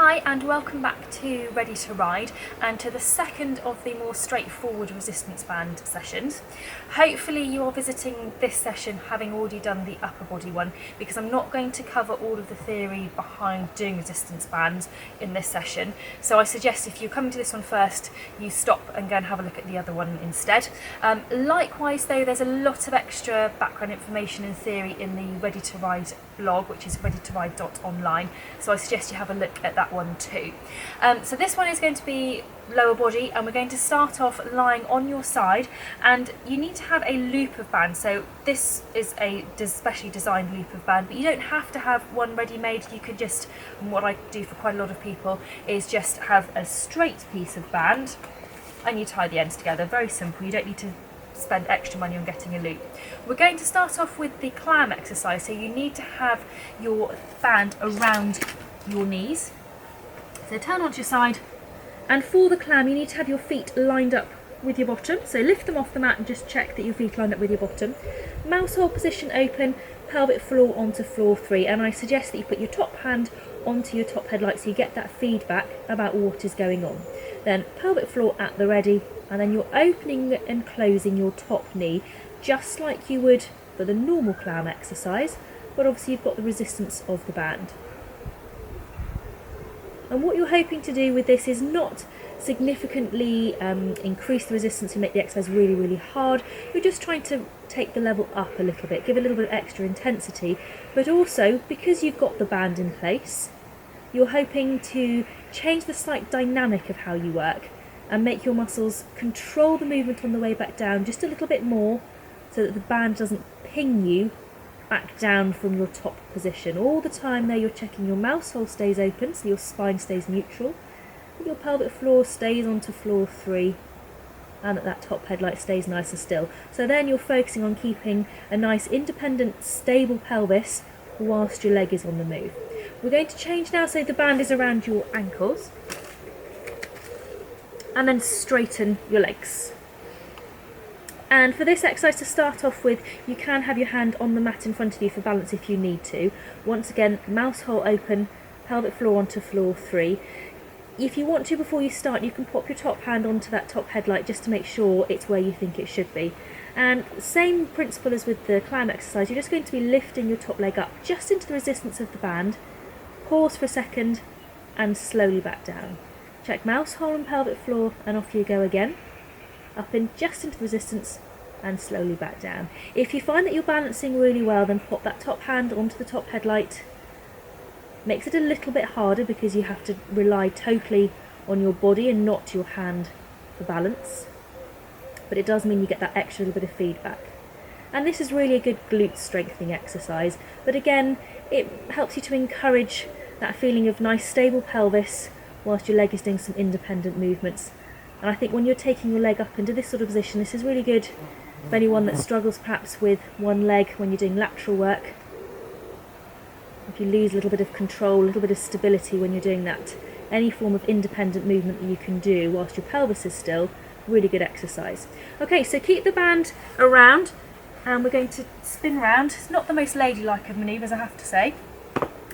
Hi and welcome back to Ready to Ride and to the second of the more straightforward resistance band sessions. Hopefully you are visiting this session having already done the upper body one, because I'm not going to cover all of the theory behind doing resistance bands in this session. So I suggest if you're coming to this one first, you stop and go and have a look at the other one instead. Likewise though, there's a lot of extra background information and theory in the Ready to Ride blog, which is readytoride.online, so I suggest you have a look at that one too. So this one is going to be lower body, and we're going to start off lying on your side, and you need to have a loop of band. So this is a specially designed loop of band, but you don't have to have one ready-made. You could just, and what I do for quite a lot of people, is just have a straight piece of band and you tie the ends together. Very simple, you don't need to spend extra money on getting a loop. We're going to start off with the clam exercise, so you need to have your band around your knees. So turn onto your side, and for the clam you need to have your feet lined up with your bottom, so lift them off the mat and just check that your feet lined up with your bottom. Mouse hole position open, pelvic floor onto floor 3, and I suggest that you put your top hand onto your top headlight so you get that feedback about what is going on. Then pelvic floor at the ready, and then you're opening and closing your top knee just like you would for the normal clam exercise, but obviously you've got the resistance of the band. And what you're hoping to do with this is not significantly increase the resistance and make the exercise really hard. You're just trying to take the level up a little bit, give a little bit of extra intensity, but also because you've got the band in place, you're hoping to change the slight dynamic of how you work and make your muscles control the movement on the way back down just a little bit more, so that the band doesn't ping you back down from your top position. All the time there you're checking your mouse hole stays open, so your spine stays neutral, your pelvic floor stays onto floor 3, and that top headlight stays nice and still. So then you're focusing on keeping a nice independent stable pelvis whilst your leg is on the move. We're going to change now, so the band is around your ankles, and then straighten your legs. And for this exercise, to start off with, you can have your hand on the mat in front of you for balance if you need to. Once again, mouse hole open, pelvic floor onto floor 3. If you want to, before you start, you can pop your top hand onto that top headlight just to make sure it's where you think it should be. And same principle as with the climb exercise, you're just going to be lifting your top leg up just into the resistance of the band, pause for a second, and slowly back down. Check mouse hole and pelvic floor, and off you go again. Up in just into the resistance and slowly back down. If you find that you're balancing really well, then pop that top hand onto the top headlight. Makes it a little bit harder because you have to rely totally on your body and not your hand for balance, but it does mean you get that extra little bit of feedback. And this is really a good glute strengthening exercise, but again it helps you to encourage that feeling of nice stable pelvis whilst your leg is doing some independent movements. And I think when you're taking your leg up into this sort of position, this is really good for anyone that struggles perhaps with one leg when you're doing lateral work. If you lose a little bit of control, a little bit of stability when you're doing that, any form of independent movement that you can do whilst your pelvis is still, really good exercise. Okay, so keep the band around, and we're going to spin round. It's not the most ladylike of manoeuvres, I have to say.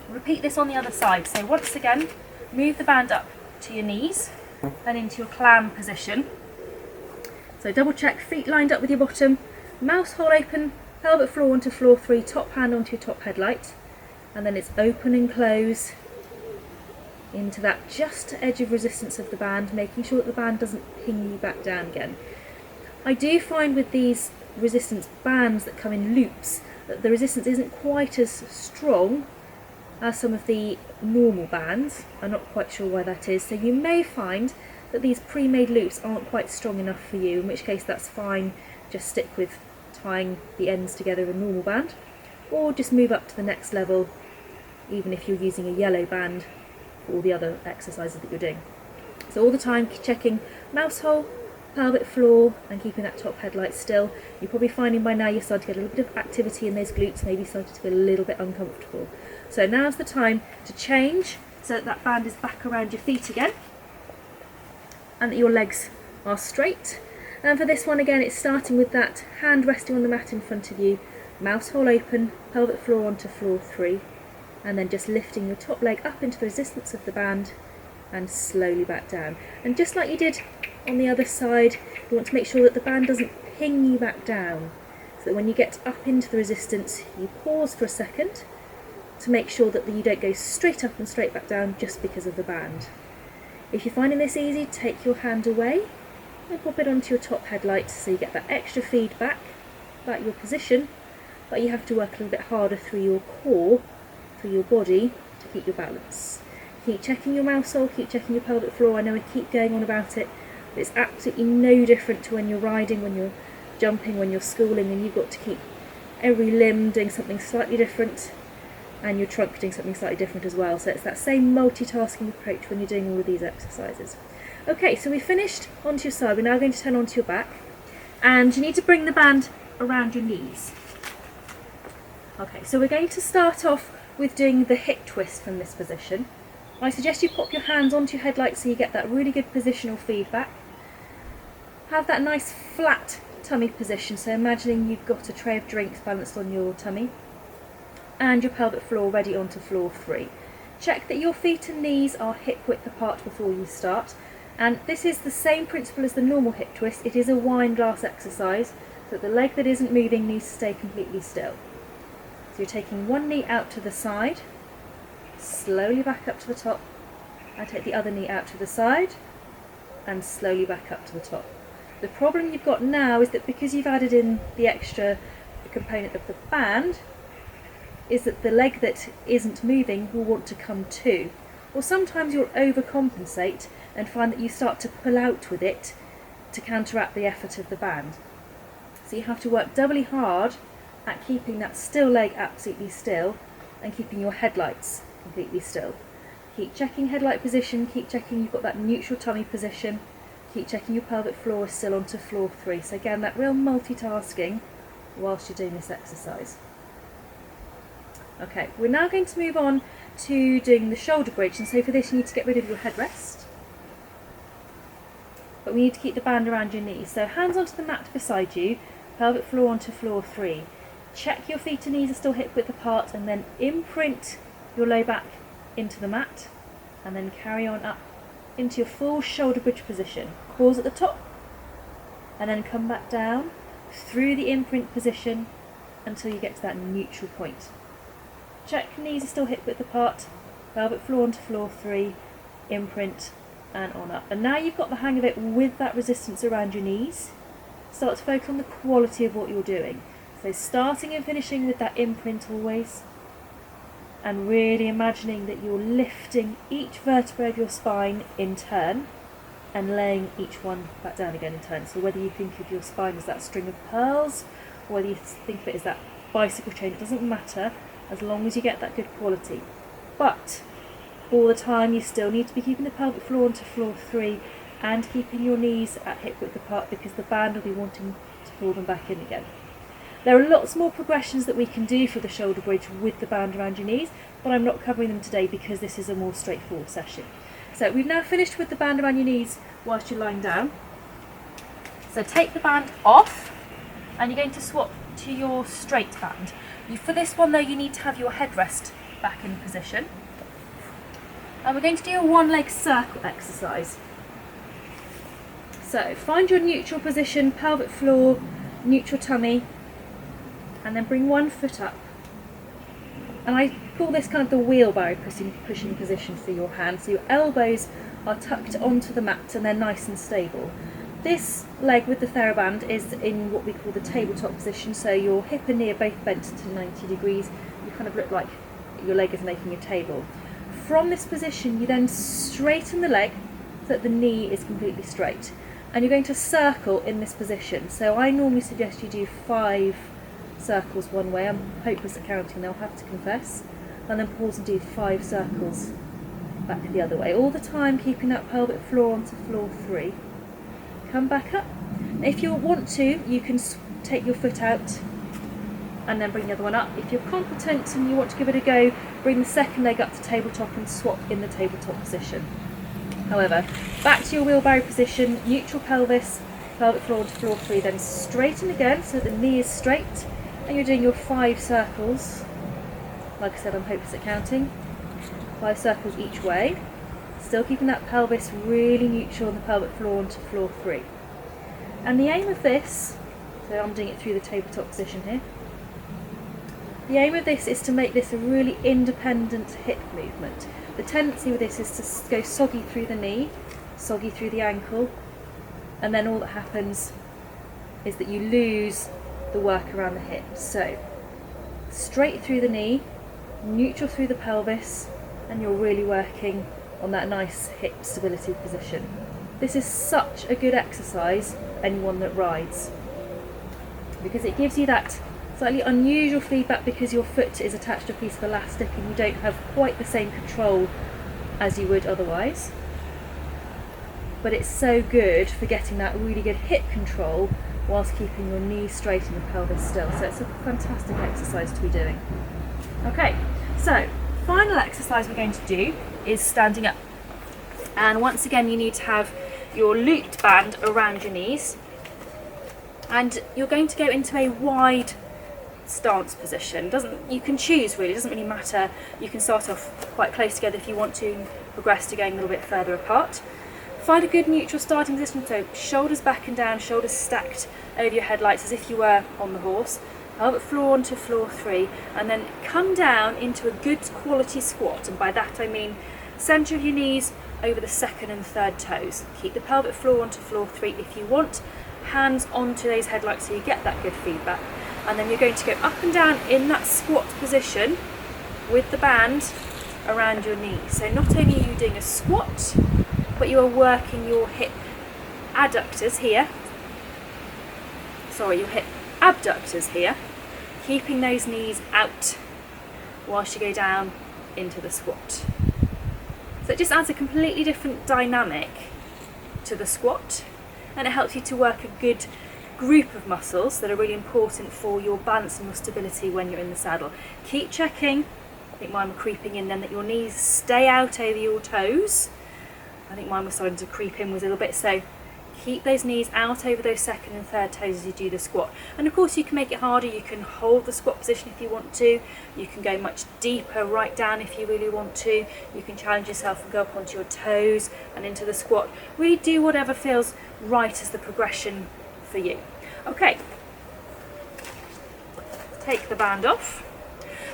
Repeat this on the other side. So once again, move the band up to your knees and into your clam position. So double check, feet lined up with your bottom, mouse hole open, pelvic floor onto floor 3, top hand onto your top headlight, and then it's open and close into that just edge of resistance of the band, making sure that the band doesn't ping you back down again. I do find with these resistance bands that come in loops that the resistance isn't quite as strong as some of the normal bands. I'm not quite sure why that is, so you may find that these pre-made loops aren't quite strong enough for you, in which case that's fine, just stick with tying the ends together in a normal band, or just move up to the next level even if you're using a yellow band for all the other exercises that you're doing. So all the time checking mouse hole, pelvic floor, and keeping that top headlight still. You're probably finding by now you're starting to get a little bit of activity in those glutes, maybe starting to feel a little bit uncomfortable. So now's the time to change so that that band is back around your feet again and that your legs are straight. And for this one again, it's starting with that hand resting on the mat in front of you, mouse hole open, pelvic floor onto floor 3. and then just lifting your top leg up into the resistance of the band and slowly back down. And just like you did on the other side, you want to make sure that the band doesn't ping you back down, so that when you get up into the resistance, you pause for a second to make sure that you don't go straight up and straight back down just because of the band. If you're finding this easy, take your hand away and pop it onto your top headlight so you get that extra feedback about your position, but you have to work a little bit harder through your core, through your body, to keep your balance. Keep checking your mouse hole, keep checking your pelvic floor. I know I keep going on about it, but it's absolutely no different to when you're riding, when you're jumping, when you're schooling, and you've got to keep every limb doing something slightly different and your trunk doing something slightly different as well. So it's that same multitasking approach when you're doing all of these exercises. Okay, so we finished onto your side. We're now going to turn onto your back, and you need to bring the band around your knees. Okay, so we're going to start off with doing the hip twist from this position. I suggest you pop your hands onto your headlight so you get that really good positional feedback. Have that nice flat tummy position, so imagining you've got a tray of drinks balanced on your tummy and your pelvic floor ready onto floor 3. Check that your feet and knees are hip width apart before you start, and this is the same principle as the normal hip twist. It is a wine glass exercise, so the leg that isn't moving needs to stay completely still. So you're taking one knee out to the side, slowly back up to the top, and take the other knee out to the side and slowly back up to the top. The problem you've got now is that because you've added in the extra component of the band, is that the leg that isn't moving will want to come too. Or sometimes you'll overcompensate and find that you start to pull out with it to counteract the effort of the band. So you have to work doubly hard at keeping that still leg absolutely still and keeping your headlights completely still. Keep checking headlight position, keep checking you've got that neutral tummy position, keep checking your pelvic floor is still onto floor 3. So again, that real multitasking whilst you're doing this exercise. Okay, we're now going to move on to doing the shoulder bridge, and so for this you need to get rid of your headrest, but we need to keep the band around your knees. So hands onto the mat beside you, pelvic floor onto floor 3. Check your feet and knees are still hip width apart, and then imprint your low back into the mat, and then carry on up into your full shoulder bridge position. Pause at the top, and then come back down through the imprint position until you get to that neutral point. Check knees are still hip width apart, pelvic floor onto floor 3, imprint, and on up. And now you've got the hang of it with that resistance around your knees. Start to focus on the quality of what you're doing. So starting and finishing with that imprint always, and really imagining that you're lifting each vertebra of your spine in turn and laying each one back down again in turn. So whether you think of your spine as that string of pearls, or whether you think of it as that bicycle chain, it doesn't matter, as long as you get that good quality. But all the time you still need to be keeping the pelvic floor onto floor 3 and keeping your knees at hip width apart, because the band will be wanting to pull them back in again. There are lots more progressions that we can do for the shoulder bridge with the band around your knees, but I'm not covering them today because this is a more straightforward session. So we've now finished with the band around your knees whilst you're lying down. So take the band off and you're going to swap to your straight band. For this one though, you need to have your headrest back in position. And we're going to do a one leg circle exercise. So find your neutral position, pelvic floor, neutral tummy, and then bring one foot up. And I call this kind of the wheelbarrow pushing position for your hands. So your elbows are tucked onto the mat and they're nice and stable. This leg with the TheraBand is in what we call the tabletop position, so your hip and knee are both bent to 90 degrees. You kind of look like your leg is making a table. From this position you then straighten the leg so that the knee is completely straight, and you're going to circle in this position. So I normally suggest you do 5 circles one way. I'm hopeless at counting, I'll have to confess, and then pause and do 5 circles back the other way, all the time keeping that pelvic floor onto floor 3. Come back up. If you want to, you can take your foot out and then bring the other one up. If you're competent and you want to give it a go, bring the second leg up to tabletop and swap in the tabletop position. However, back to your wheelbarrow position, neutral pelvis, pelvic floor onto floor 3, then straighten again so the knee is straight, and you're doing your 5 circles Like I said, I'm hopeless at counting. 5 circles each way. Still keeping that pelvis really neutral on the pelvic floor onto floor 3. And the aim of this, so I'm doing it through the tabletop position here. The aim of this is to make this a really independent hip movement. The tendency with this is to go soggy through the knee, soggy through the ankle, and then all that happens is that you lose the work around the hips. So straight through the knee, neutral through the pelvis, and you're really working on that nice hip stability position. This is such a good exercise for anyone that rides, because it gives you that slightly unusual feedback because your foot is attached to a piece of elastic and you don't have quite the same control as you would otherwise. But it's so good for getting that really good hip control whilst keeping your knees straight and the pelvis still. So it's a fantastic exercise to be doing. Okay, so final exercise we're going to do is standing up. And once again, you need to have your looped band around your knees. And you're going to go into a wide stance position. You can choose really, it doesn't really matter. You can start off quite close together if you want to and progress to going a little bit further apart. Find a good neutral starting position, so shoulders back and down, shoulders stacked over your headlights as if you were on the horse. Pelvic floor onto floor 3, and then come down into a good quality squat, and by that I mean centre of your knees over the 2nd and 3rd toes. Keep the pelvic floor onto floor 3 if you want, hands onto those headlights so you get that good feedback. And then you're going to go up and down in that squat position with the band around your knees. So not only are you doing a squat, but you are working your hip adductors here. Your hip abductors here, keeping those knees out whilst you go down into the squat. So it just adds a completely different dynamic to the squat, and it helps you to work a good group of muscles that are really important for your balance and your stability when you're in the saddle. Keep checking, I think mine were creeping in then, that your knees stay out over your toes. I think mine was starting to creep in with a little bit, so keep those knees out over those 2nd and 3rd toes as you do the squat. And of course you can make it harder, you can hold the squat position if you want to, you can go much deeper right down if you really want to, you can challenge yourself and go up onto your toes and into the squat. Really do whatever feels right as the progression for you. Okay, take the band off.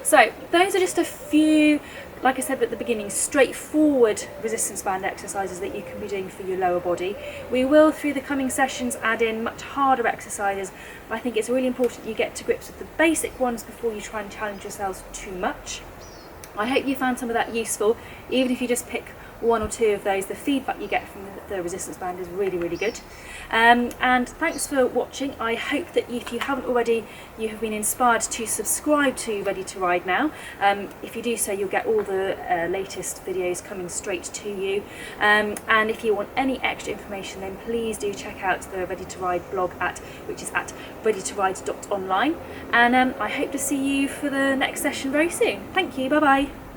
So those are just a few, like I said at the beginning, straightforward resistance band exercises that you can be doing for your lower body. We will, through the coming sessions, add in much harder exercises, but I think it's really important you get to grips with the basic ones before you try and challenge yourselves too much. I hope you found some of that useful. Even if you just pick 1 or 2 of those, the feedback you get from the resistance band is really, really good. And thanks for watching. I hope that if you haven't already, you have been inspired to subscribe to Ready to Ride Now. If you do so, you'll get all the latest videos coming straight to you. And if you want any extra information, then please do check out the Ready to Ride blog which is at readytoride.online. And I hope to see you for the next session very soon. Thank you, bye bye.